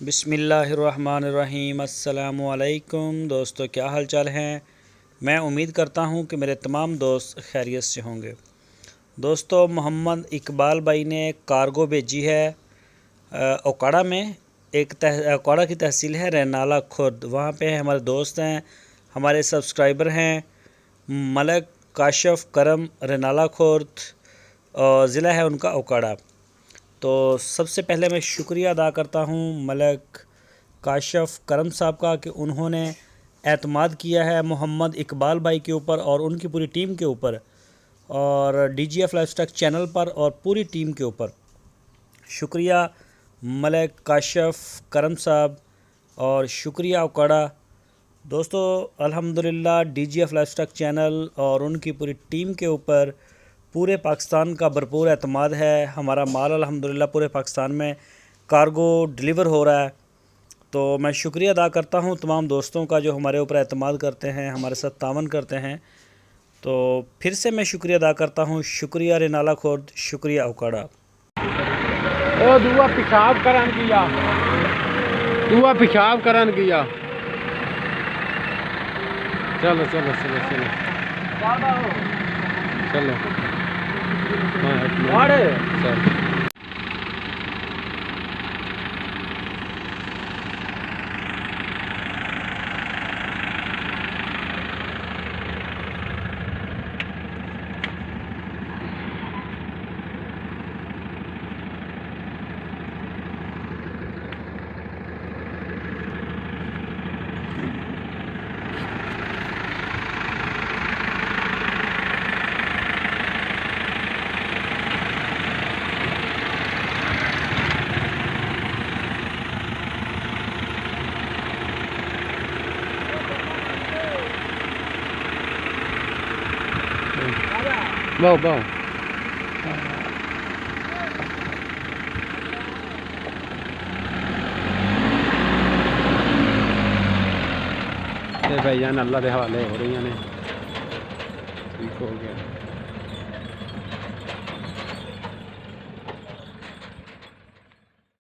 बिस्मिल्लाहिर्रहमानिर्रहीम। अस्सलामुअलैकुम दोस्तों, क्या हाल चाल हैं। मैं उम्मीद करता हूं कि मेरे तमाम दोस्त खैरियत से होंगे। दोस्तों, मोहम्मद इकबाल भाई ने कार्गो भेजी है ओकाड़ा में। ओकाड़ा की तहसील है रैनाला खुर्द। वहाँ पे हमारे दोस्त हैं, हमारे सब्सक्राइबर हैं मलक काशफ करम रैनाला खुर्द, और ज़िला है उनका ओकाड़ा। तो सबसे पहले मैं शुक्रिया अदा करता हूँ मलक काशफ करम साहब का कि उन्होंने एतमाद किया है मोहम्मद इकबाल भाई के ऊपर और उनकी पूरी टीम के ऊपर, और DGF लाइफस्टाइल चैनल पर और पूरी टीम के ऊपर। शुक्रिया मलक काशफ करम साहब और शुक्रिया ओकाड़ा। दोस्तों, अल्हम्दुलिल्लाह DGF लाइफस्टाइल चैनल और उनकी पूरी टीम के ऊपर पूरे पाकिस्तान का भरपूर एतमाद है। हमारा माल अल्हम्दुलिल्लाह पूरे पाकिस्तान में कार्गो डिलीवर हो रहा है। तो मैं शुक्रिया अदा करता हूं तमाम दोस्तों का जो हमारे ऊपर एतमाद करते हैं, हमारे साथ तावन करते हैं। तो फिर से मैं शुक्रिया अदा करता हूं। शुक्रिया रैनाला खुर्द, शुक्रिया ओकाड़ा। दुआ पेशाब करन किया, दुआ पेशाब करन किया। चलो चलो चलो चलो चलो हाँ चलो। Bao bao भाईजान अल्लाह के हवाले हो रही ने। ठीक हो गया।